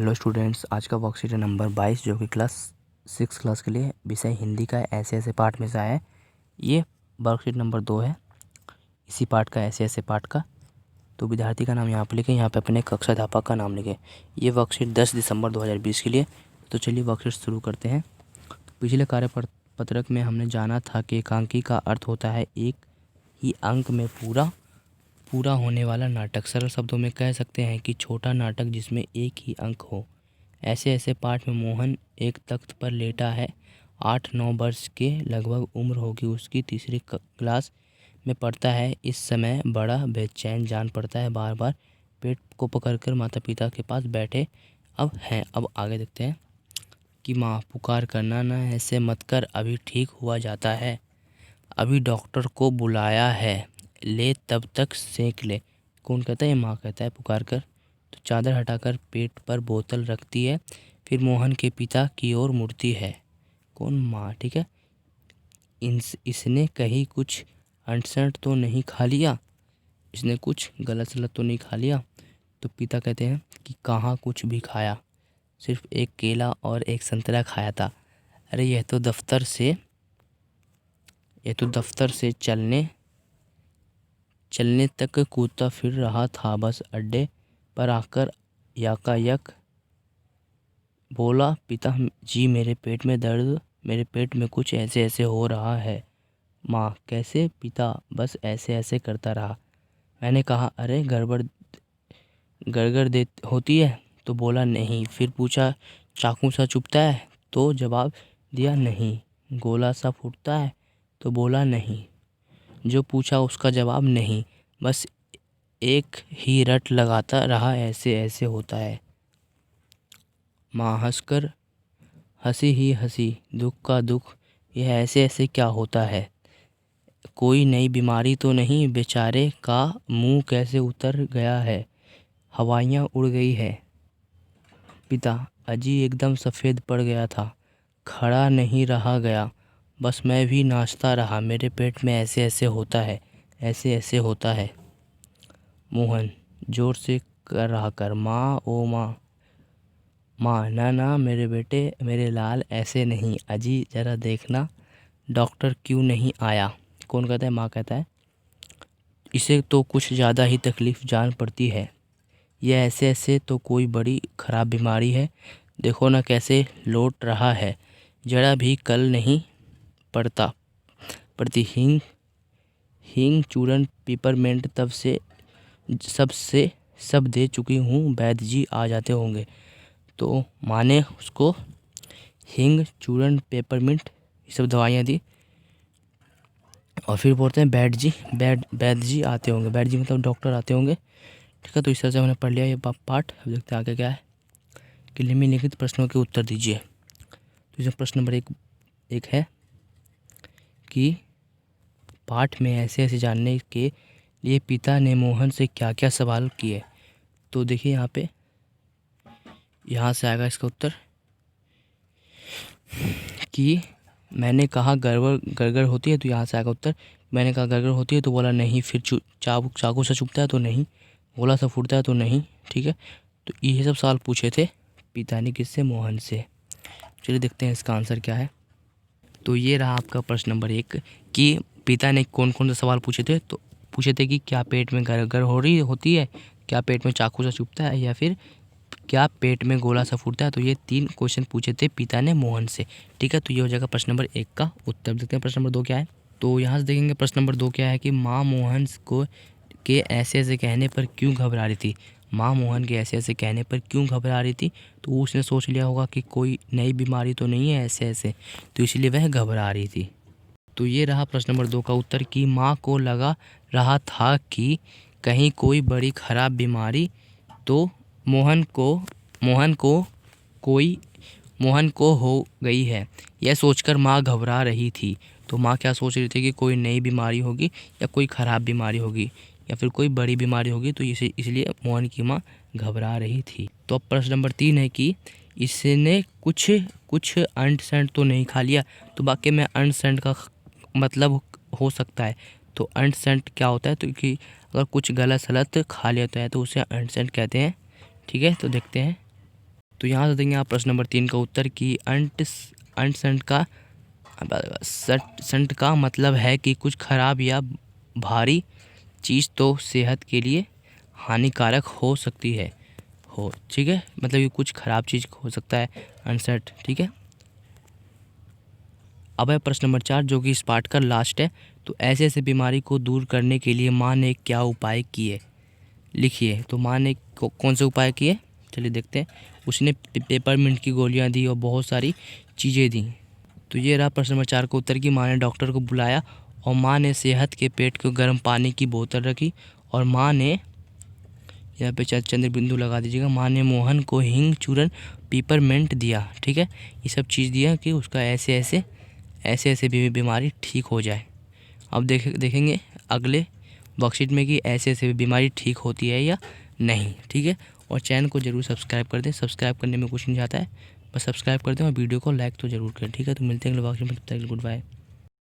Hello students, आज का worksheet है नंबर 22 जो कि क्लास 6 क्लास के लिए विषय हिंदी का ऐसे पाठ में से आया है। ये वर्कशीट नंबर 2 है इसी पाठ का, ऐसे पाठ का। तो विद्यार्थी का नाम यहाँ पे लिखें, यहाँ पे अपने कक्षा अध्यापक का नाम लिखें। ये वर्कशीट 10 दिसंबर 2020 के लिए। तो चलिए वर्कशीट शुरू करते हैं। तो पिछले कार्यपत्रक में हमने जाना था कि एकांकी का अर्थ होता है एक ही अंक में पूरा होने वाला नाटक। सरल शब्दों में कह सकते हैं कि छोटा नाटक जिसमें एक ही अंक हो। ऐसे पाठ में मोहन एक तख्त पर लेटा है। 8-9 वर्ष के लगभग उम्र होगी। उसकी तीसरी क्लास में पढ़ता है। इस समय बड़ा बेचैन जान पड़ता है। बार बार पेट को पकड़कर माता पिता के पास बैठे अब आगे देखते हैं कि माँ पुकार करना ना, ऐसे मत कर, अभी ठीक हुआ जाता है, अभी डॉक्टर को बुलाया है, ले तब तक सेंक ले। कौन कहता है? माँ कहता है पुकार कर। तो चादर हटाकर पेट पर बोतल रखती है। फिर मोहन के पिता की ओर मुड़ती है। कौन? माँ। ठीक है। इसने कहीं कुछ अनसठ तो नहीं खा लिया? इसने कुछ गलत सलत तो नहीं खा लिया? तो पिता कहते हैं कि कहाँ कुछ भी खाया, सिर्फ एक केला और एक संतरा खाया था। अरे यह तो दफ्तर से चलने तक कूदता फिर रहा था। बस अड्डे पर आकर याकायक बोला, पिता जी मेरे पेट में दर्द, मेरे पेट में कुछ ऐसे हो रहा है। माँ, कैसे? पिता, बस ऐसे करता रहा। मैंने कहा अरे गड़गड़ दे होती है? तो बोला नहीं। फिर पूछा चाकू सा चुभता है? तो जवाब दिया नहीं। गोला सा फूटता है? तो बोला नहीं। जो पूछा उसका जवाब नहीं। बस एक ही रट लगाता रहा, ऐसे होता है। माँ हंसकर, हंसी ही हंसी, दुख का दुख, यह ऐसे क्या होता है? कोई नई बीमारी तो नहीं? बेचारे का मुंह कैसे उतर गया है, हवाइयाँ उड़ गई है। पिता, अजी एकदम सफ़ेद पड़ गया था, खड़ा नहीं रहा गया, बस मैं भी नाचता रहा, मेरे पेट में ऐसे होता है, ऐसे होता है। मोहन जोर से कर रहा कर, माँ, ओ माँ, माँ ना मेरे बेटे, मेरे लाल, ऐसे नहीं। अजी ज़रा देखना डॉक्टर क्यों नहीं आया? कौन कहता है? माँ कहता है इसे तो कुछ ज़्यादा ही तकलीफ़ जान पड़ती है। यह ऐसे तो कोई बड़ी ख़राब बीमारी है। देखो ना कैसे लौट रहा है, जरा भी कल नहीं पड़ती। हींग चूरन पिपरमेंट तब से सब दे चुकी हूँ, वैद्य जी आ जाते होंगे। तो माँ ने उसको हींग चूरन पेपरमिंट ये सब दवाइयाँ दी और फिर बोलते हैं वैद्य जी आते होंगे। वैद्य जी मतलब डॉक्टर आते होंगे। ठीक है। तो इस तरह से हमने पढ़ लिया ये पाठ। अब देखते हैं आगे क्या है कि निम्नलिखित प्रश्नों के उत्तर दीजिए। तो इसमें प्रश्न नंबर एक है कि पाठ में ऐसे जानने के लिए पिता ने मोहन से क्या क्या सवाल किए। तो देखिए यहाँ से आएगा इसका उत्तर कि मैंने कहा गड़गड़ होती है, तो यहाँ से आएगा उत्तर। मैंने कहा गड़गड़ होती है, तो बोला नहीं। फिर चाकू से चुभता है? तो नहीं। गोला सा फूटता है? तो नहीं। ठीक है। तो ये सब सवाल पूछे थे पिता ने किससे? मोहन से। चलिए देखते हैं इसका आंसर क्या है। तो ये रहा आपका प्रश्न नंबर 1 कि पिता ने कौन कौन से सवाल पूछे थे। तो पूछे थे कि क्या पेट में गड़गड़ होती है, क्या पेट में चाकू सा चुभता है, या फिर क्या पेट में गोला सा फूटता है। तो ये 3 क्वेश्चन पूछे थे पिता ने मोहन से। ठीक है। तो ये हो जाएगा प्रश्न नंबर 1 का उत्तर। देखते हैं प्रश्न नंबर 2 क्या है। तो यहाँ से देखेंगे प्रश्न नंबर 2 क्या है कि माँ मोहन को के ऐसे कहने पर क्यों घबरा रही थी। माँ मोहन के ऐसे कहने पर क्यों घबरा रही थी? तो उसने सोच लिया होगा कि कोई नई बीमारी तो नहीं है ऐसे, तो इसलिए वह घबरा रही थी। तो ये रहा प्रश्न नंबर 2 का उत्तर कि माँ को लगा रहा था कि कहीं कोई बड़ी खराब बीमारी तो मोहन को हो गई है। यह सोचकर माँ घबरा रही थी। तो माँ क्या सोच रही थी कि कोई नई बीमारी होगी या कोई ख़राब बीमारी होगी या फिर कोई बड़ी बीमारी होगी, तो इसलिए मोहन की माँ घबरा रही थी। तो अब प्रश्न नंबर 3 है कि इसने कुछ अंट तो नहीं खा लिया। तो वाक्य में अंट का मतलब हो सकता है। तो अंट क्या होता है? तो कि अगर कुछ गलत सलत खा लेता है तो उसे अंट कहते हैं। ठीक है। तो देखते हैं तो यहाँ से देंगे आप प्रश्न नंबर 3 का उत्तर कि संट का मतलब है कि कुछ खराब या भारी चीज़ तो सेहत के लिए हानिकारक हो सकती है। ठीक है, मतलब ये कुछ खराब चीज़ हो सकता है अनसेट। ठीक है, अब है प्रश्न नंबर 4 जो कि इस पार्ट का लास्ट है। तो ऐसे ऐसे बीमारी को दूर करने के लिए माँ ने क्या उपाय किए, लिखिए। तो माँ ने कौन से उपाय किए, चलिए देखते हैं। उसने पेपरमिंट की गोलियां दी और बहुत सारी चीज़ें दी। तो ये रहा प्रश्न नंबर 4 का उत्तर कि माँ ने डॉक्टर को बुलाया और माँ ने सेहत के पेट को गर्म पानी की बोतल रखी और माँ ने, यहाँ पे चंद्र बिंदु लगा दीजिएगा, माँ ने मोहन को हींग चूरन पेपरमिंट दिया। ठीक है, ये सब चीज़ दिया कि उसका ऐसे ऐसे बीमारी ठीक हो जाए। अब देखेंगे अगले वर्कशीट में कि ऐसे ऐसे बीमारी ठीक होती है या नहीं। ठीक है, और चैनल को ज़रूर सब्सक्राइब कर दें। सब्सक्राइब करने में कुछ नहीं जाता है, बस सब्सक्राइब कर दें और वीडियो को लाइक तो ज़रूर करें। ठीक है, तो मिलते हैं अगले वर्कशीट में, तब तक गुड बाय।